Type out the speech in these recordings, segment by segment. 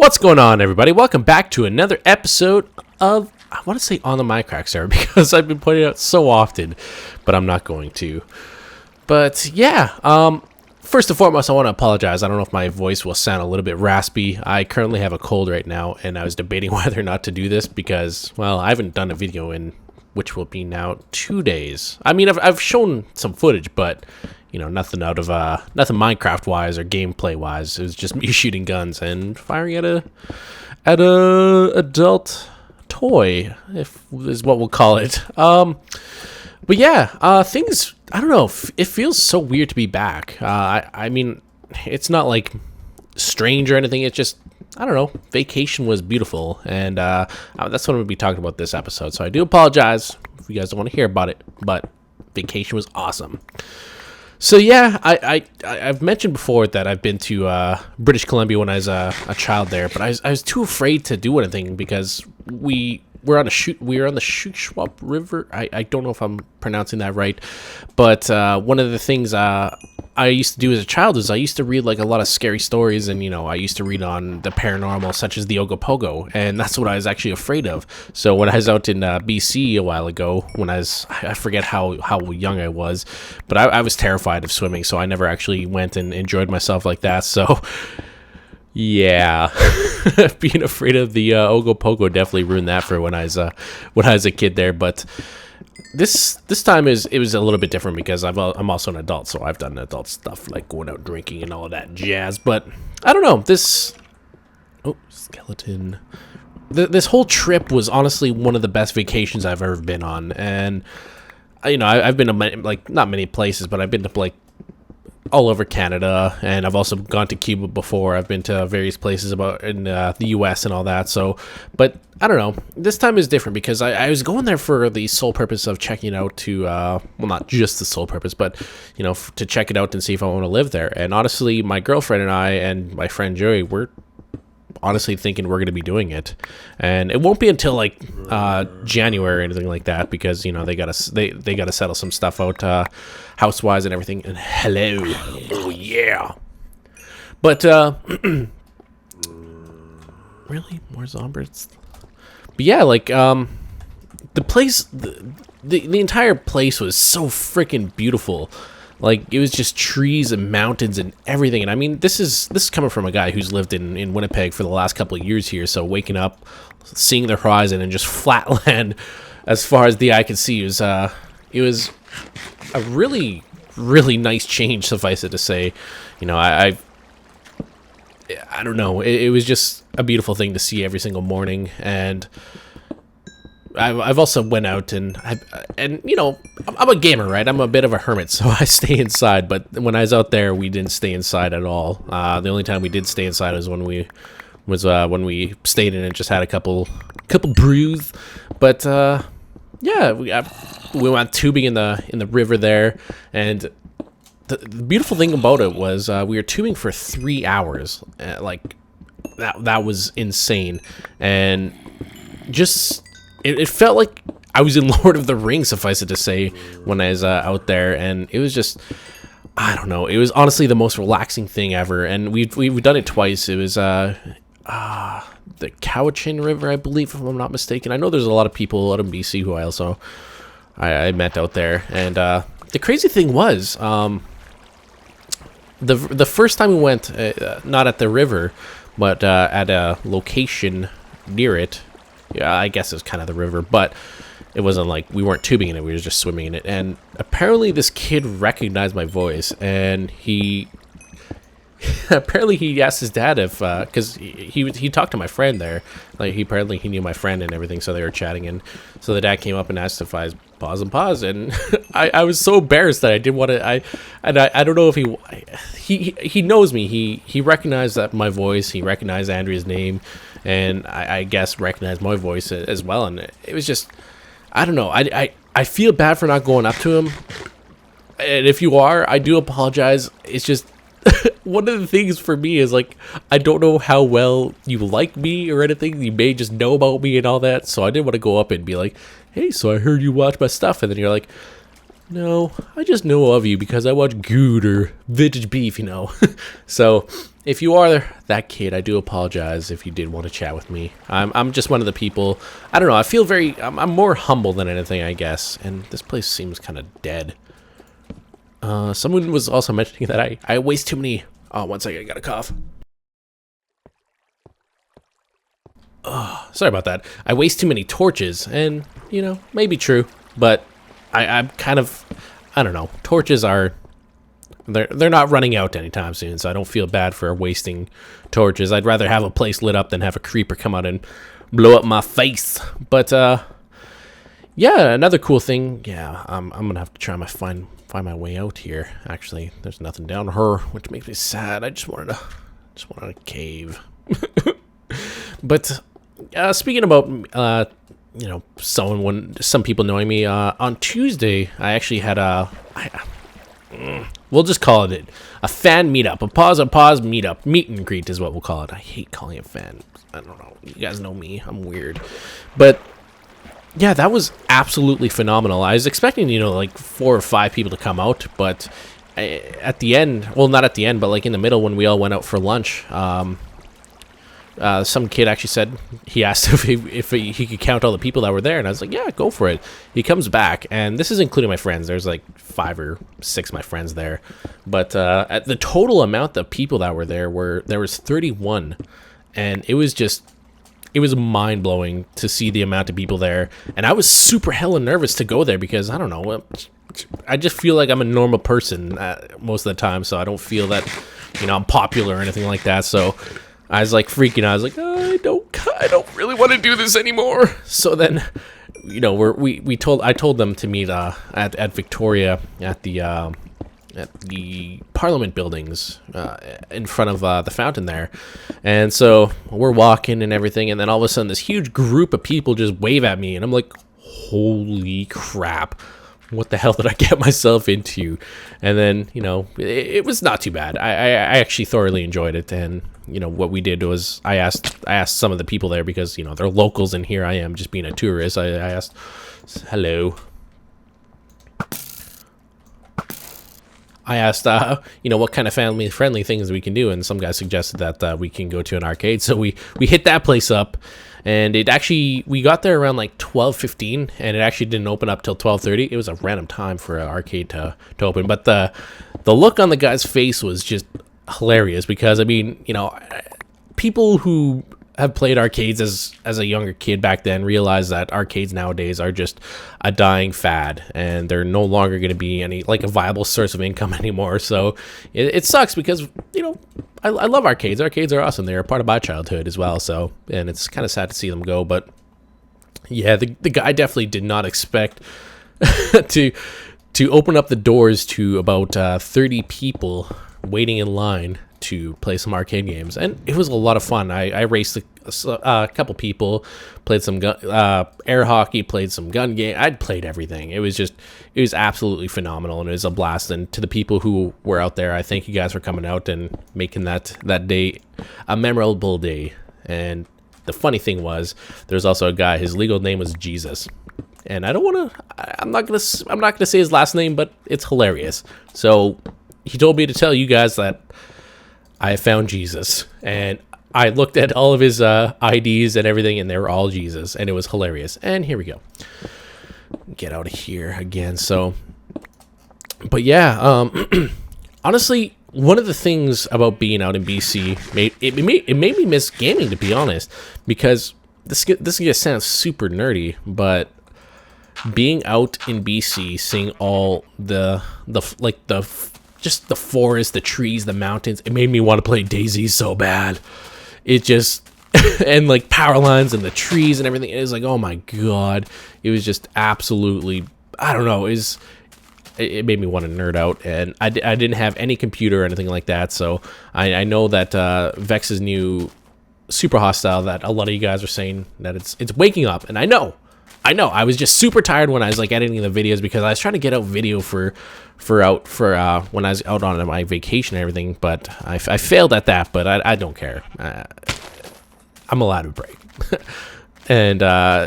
What's going on, everybody? Welcome back to another episode of, I want to say on the Mindcrack server because I've been putting it out so often, but I'm not going to. But yeah, first and foremost, I want to apologize. I don't know if my voice will sound a little bit raspy. I currently have a cold right now, and I was debating whether or not to do this because, well, I haven't done a video in, which will be now 2 days. I mean, I've shown some footage, but you know, nothing out of nothing Minecraft wise or gameplay wise. It was just me shooting guns and firing at a adult toy, if is what we'll call it. But yeah, things, I don't know, it feels so weird to be back. I mean, it's not like strange or anything. It's just, I don't know, vacation was beautiful, and that's what I'm gonna be talking about this episode. So I do apologize if you guys don't want to hear about it, but vacation was awesome. So yeah, I've mentioned before that I've been to British Columbia when I was a child there, but I was too afraid to do anything because we were on the Shuswap River. I don't know if I'm pronouncing that right, but one of the things I used to do as a child is I used to read like a lot of scary stories, and you know, I used to read on the paranormal, such as the Ogopogo, and that's what I was actually afraid of. So when I was out in BC a while ago, when I forget how young I was, but I was terrified of swimming, so I never actually went and enjoyed myself like that. So yeah, being afraid of the Ogopogo definitely ruined that for when I was a kid there. But this time it was a little bit different because I'm also an adult, so I've done adult stuff like going out drinking and all of that jazz. But I don't know, skeleton. This whole trip was honestly one of the best vacations I've ever been on, and you know, I've been to like not many places, but I've been to like all over Canada, and I've also gone to Cuba before. I've been to various places about in the US and all that. So, but I don't know, this time is different because I was going there for the sole purpose of checking out to well, not just the sole purpose, but you know, to check it out and see if I want to live there. And honestly, my girlfriend and I and my friend Joey, we're honestly thinking we're going to be doing it, and it won't be until like January or anything like that, because you know, they gotta settle some stuff out house-wise and everything. And hello, oh yeah. But really, more zombies. But yeah, like the place, the entire place was so freaking beautiful. Like, it was just trees and mountains and everything. And I mean, this is coming from a guy who's lived in Winnipeg for the last couple of years here. So waking up, seeing the horizon and just flat land as far as the eye could see, it was a really, really nice change, suffice it to say. You know, I don't know. It was just a beautiful thing to see every single morning. And I've also went out and you know, I'm a gamer, right? I'm a bit of a hermit, so I stay inside. But when I was out there, we didn't stay inside at all. The only time we did stay inside was when we stayed in and just had a couple brews. But yeah, we went tubing in the river there, and the beautiful thing about it was we were tubing for 3 hours. Like that was insane, and just. It felt like I was in Lord of the Rings, suffice it to say, when I was out there, and it was just, I don't know, it was honestly the most relaxing thing ever. And we've done it twice. It was the Cowichan River, I believe, if I'm not mistaken. I know there's a lot of people out in BC who I met out there, and the crazy thing was, the first time we went, not at the river, but at a location near it. Yeah, I guess it was kind of the river, but it wasn't like we weren't tubing in it, we were just swimming in it. And apparently this kid recognized my voice, and he apparently he asked his dad if because he talked to my friend there, like he knew my friend and everything, so they were chatting, and so the dad came up and asked if I was pause, and I was so embarrassed that I didn't want to. I don't know if he knows me. He recognized that my voice. He recognized Andrea's name, and I guess recognized my voice as well. And it was just, I don't know. I feel bad for not going up to him. And if you are, I do apologize. It's just one of the things for me is like, I don't know how well you like me or anything. You may just know about me and all that. So I didn't want to go up and be like, hey, so I heard you watch my stuff. And then you're like, no, I just know of you because I watch Good or Vintage Beef, you know. So if you are that kid, I do apologize if you did want to chat with me. I'm just one of the people. I don't know. I feel I'm more humble than anything, I guess. And this place seems kind of dead. Someone was also mentioning that I waste too many. Oh, one second, I got a cough. Oh, sorry about that. I waste too many torches, and you know, maybe true, but I'm kind of, I don't know. Torches are, they're not running out anytime soon, so I don't feel bad for wasting torches. I'd rather have a place lit up than have a creeper come out and blow up my face. But yeah, another cool thing. Yeah, I'm gonna have to try my find my way out here. Actually, there's nothing down her, which makes me sad. I just wanted a cave. But speaking about you know, some people knowing me, on Tuesday I actually had we'll just call it a fan meetup, a pause meetup, meet and greet is what we'll call it. I hate calling it fan. I don't know. You guys know me. I'm weird. But yeah, that was absolutely phenomenal. I was expecting, you know, like 4 or 5 people to come out, but at the end, well, not at the end, but like in the middle when we all went out for lunch, some kid actually said, he asked if he could count all the people that were there, and I was like, yeah, go for it. He comes back, and this is including my friends. There's like 5 or 6 of my friends there, but at the total amount of people that were there was 31, and it was mind-blowing to see the amount of people there, and I was super hella nervous to go there because, I don't know, I just feel like I'm a normal person most of the time, so I don't feel that, you know, I'm popular or anything like that, so I was like freaking out. I was like, oh, I don't really want to do this anymore. So then, you know, I told them to meet at Victoria at the Parliament buildings in front of the fountain there. And so we're walking and everything, and then all of a sudden this huge group of people just wave at me, and I'm like, holy crap. What the hell did I get myself into? And then, you know, it was not too bad. I actually thoroughly enjoyed it. And, you know, what we did was I asked some of the people there because, you know, they're locals, and here I am just being a tourist. I asked, hello. I asked, you know, what kind of family-friendly things we can do, and some guy suggested that we can go to an arcade. So we hit that place up, and we got there around like 12:15, and it actually didn't open up till 12:30. It was a random time for an arcade to open, but the look on the guy's face was just hilarious because, I mean, you know, people who have played arcades as a younger kid back then realize that arcades nowadays are just a dying fad, and they're no longer going to be any like a viable source of income anymore. So it sucks because, you know, I love arcades. Arcades are awesome. They're a part of my childhood as well. So, and it's kind of sad to see them go, but yeah, the guy definitely did not expect to open up the doors to about 30 people waiting in line to play some arcade games, and it was a lot of fun. I raced a couple people, played some air hockey, played some gun game. I'd played everything. It was absolutely phenomenal, and it was a blast. And to the people who were out there, I thank you guys for coming out and making that day a memorable day. And the funny thing was, there's also a guy. His legal name was Jesus, and I'm not gonna say his last name, but it's hilarious. So he told me to tell you guys that I found Jesus, and I looked at all of his IDs and everything, and they were all Jesus, and it was hilarious. And here we go. Get out of here again. So, but yeah, honestly, one of the things about being out in BC, it made me miss gaming, to be honest, because this is gonna sound super nerdy, but being out in BC, seeing all just the forest, the trees, the mountains, it made me want to play DayZ so bad. It just, and like power lines and the trees and everything, it was like, oh my god, it was just absolutely, I don't know, it made me want to nerd out, and I didn't have any computer or anything like that, so I know that Vex's new Super Hostile, that a lot of you guys are saying that it's waking up, and I know, I was just super tired when I was like editing the videos because I was trying to get out video for when I was out on my vacation and everything, but I failed at that, but I don't care. I'm allowed a break. And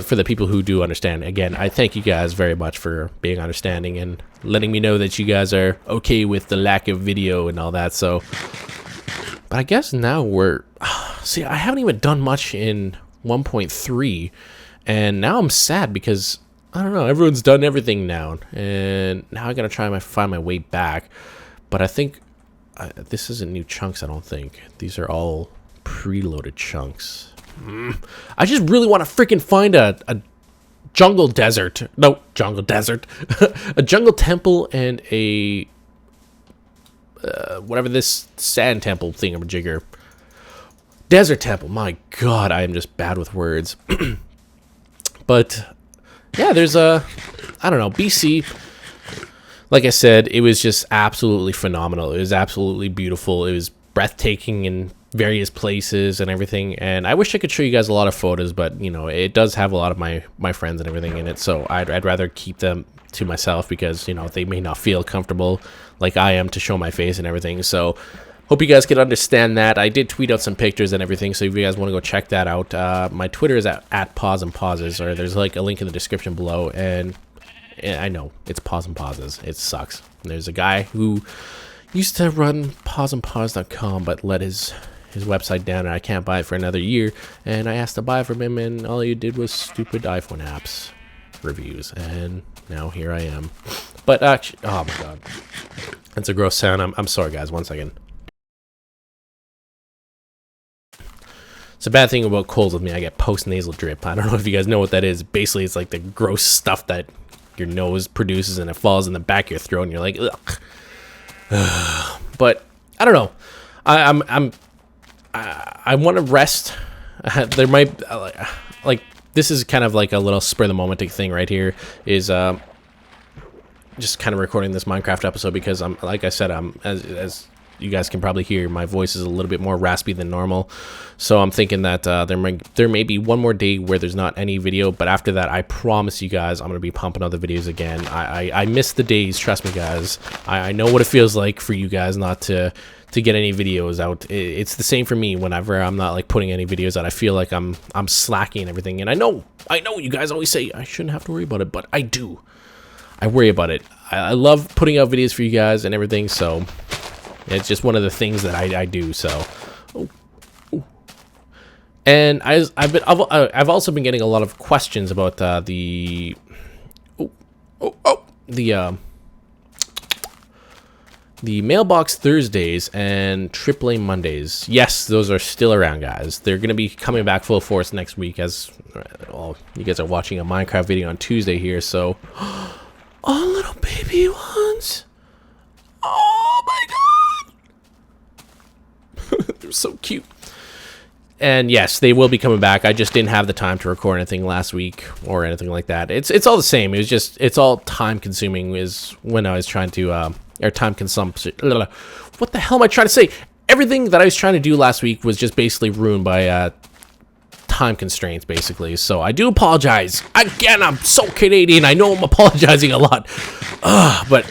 for the people who do understand, again, I thank you guys very much for being understanding and letting me know that you guys are okay with the lack of video and all that. So But I guess now we're... See, I haven't even done much in 1.3. And now I'm sad because, I don't know, everyone's done everything now. And now I gotta try to find my way back. But I think... this isn't new chunks, I don't think. These are all preloaded chunks. I just really want to freaking find a jungle desert. No, jungle desert. A jungle temple and a... whatever this sand temple thingamajigger. Desert temple. My god, I am just bad with words. But, yeah, there's a... I don't know, BC... Like I said, it was just absolutely phenomenal. It was absolutely beautiful. It was breathtaking in various places and everything. And I wish I could show you guys a lot of photos, but, you know, it does have a lot of my friends and everything in it. So I'd rather keep them to myself because, you know, they may not feel comfortable like I am to show my face and everything. So hope you guys can understand that. I did tweet out some pictures and everything, so if you guys want to go check that out, my Twitter is at Pause and Pauses, or there's like a link in the description below. And I know, it's Pause and Pauses. It sucks. There's a guy who used to run pauseandpause.com, but let his website down, and I can't buy it for another year. And I asked to buy it from him, and all he did was stupid iPhone apps reviews. And now here I am. But actually, oh my god. That's a gross sound. I'm sorry, guys. 1 second. It's a bad thing about colds with me. I get post-nasal drip. I don't know if you guys know what that is. Basically, it's like the gross stuff that your nose produces and it falls in the back of your throat and you're like, ugh. But I don't know. I want to rest. There might like this is kind of like a little spur of the moment thing right here. Is just kind of recording this Minecraft episode because I'm, like I said, as you guys can probably hear, my voice is a little bit more raspy than normal. So I'm thinking that there may be one more day where there's not any video, but after that, I promise you guys, I'm going to be pumping other videos again. I miss the days, trust me, guys. I know what it feels like for you guys not to get any videos out. It's the same for me whenever I'm not like putting any videos out. I feel like I'm slacking and everything. And I know you guys always say I shouldn't have to worry about it, but I do. I worry about it. I love putting out videos for you guys and everything, so it's just one of the things that I do. So, and I've also been getting a lot of questions about the Mailbox Thursdays and AAA Mondays. Yes, those are still around, guys. They're going to be coming back full force next week, as well, you guys are watching a Minecraft video on Tuesday here, so... Oh, little baby ones. Oh, my God. They're so cute. And yes, they will be coming back. I just didn't have the time to record anything last week or anything like that. It's all the same. It was just, it's all time consuming is when I was trying to... or time consumption. What the hell am I trying to say? Everything that I was trying to do last week was just basically ruined by time constraints, basically. So I do apologize. Again, I'm so Canadian. I know I'm apologizing a lot. But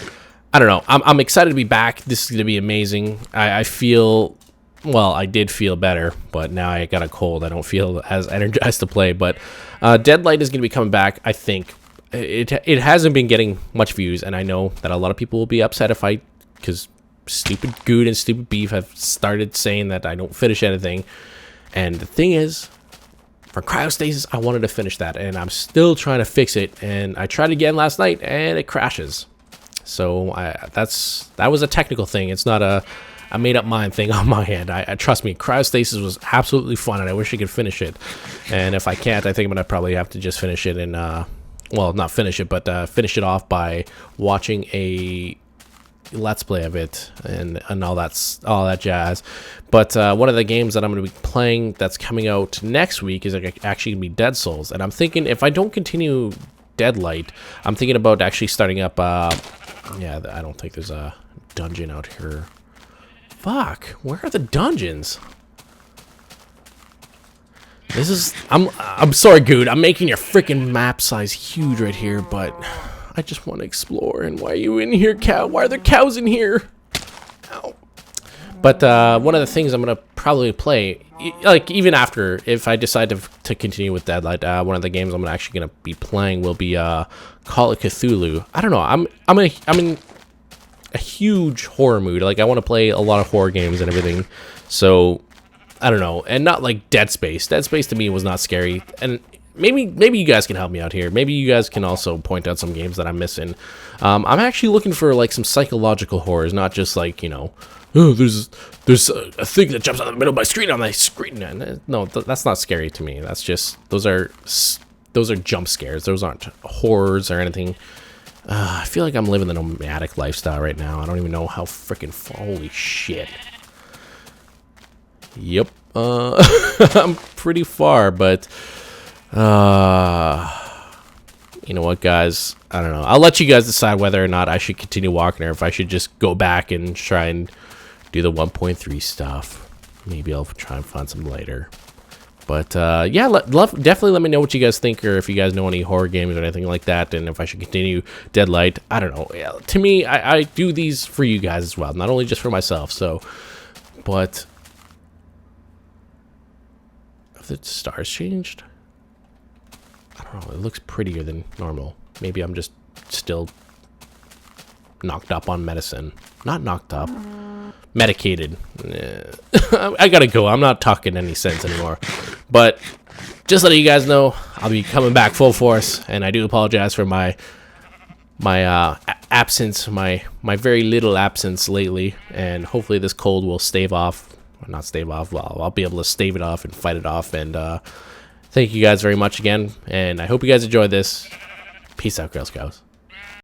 I don't know. I'm excited to be back. This is going to be amazing. I feel... Well, I did feel better, but now I got a cold. I don't feel as energized to play. But Deadlight is going to be coming back, I think. It hasn't been getting much views, and I know that a lot of people will be upset if because Stupid Good and Stupid Beef have started saying that I don't finish anything. And the thing is, for Cryostasis, I wanted to finish that, and I'm still trying to fix it. And I tried again last night, and it crashes. So that was a technical thing. It's not a made-up mind thing on my end. I trust me, Cryostasis was absolutely fun, and I wish I could finish it. And if I can't, I think I'm gonna probably have to just finish it in well, not finish it, but finish it off by watching a let's play of it and all that jazz. But one of the games that I'm going to be playing that's coming out next week is actually going to be Dead Souls. And I'm thinking if I don't continue Deadlight, I'm thinking about actually starting up. Yeah, I don't think there's a dungeon out here. Fuck, where are the dungeons? This is... I'm sorry, Good. I'm making your freaking map size huge right here, but I just want to explore. And why are you in here, cow? Why are there cows in here? Ow. But one of the things I'm going to probably play, like even after, if I decide to continue with Deadlight, one of the games I'm actually going to be playing will be Call of Cthulhu. I don't know. a huge horror mood. Like, I want to play a lot of horror games and everything. So, I don't know. And not like Dead Space. Dead Space to me was not scary. And maybe you guys can help me out here. Maybe you guys can also point out some games that I'm missing. I'm actually looking for like some psychological horrors, not just like, you know, oh, there's a thing that jumps out of the middle of my screen on my screen. And no, that's not scary to me. That's just those are jump scares. Those aren't horrors or anything. I feel like I'm living the nomadic lifestyle right now. I don't even know how freaking holy shit. Yep. I'm pretty far, but you know what, guys? I don't know. I'll let you guys decide whether or not I should continue walking or if I should just go back and try and do the 1.3 stuff. Maybe I'll try and find some later. But yeah, definitely let me know what you guys think, or if you guys know any horror games or anything like that, and if I should continue Deadlight. I don't know. Yeah, to me, I do these for you guys as well, not only just for myself. So, but have the stars changed? I don't know. It looks prettier than normal. Maybe I'm just still knocked up on medicine. Not knocked up. Medicated. I gotta go. I'm not talking any sense anymore. But just letting you guys know, I'll be coming back full force, and I do apologize for my absence, my very little absence lately, and hopefully this cold will stave off. Or not stave off. Well, I'll be able to stave it off and fight it off. And thank you guys very much again, and I hope you guys enjoyed this. Peace out, Girl Scouts.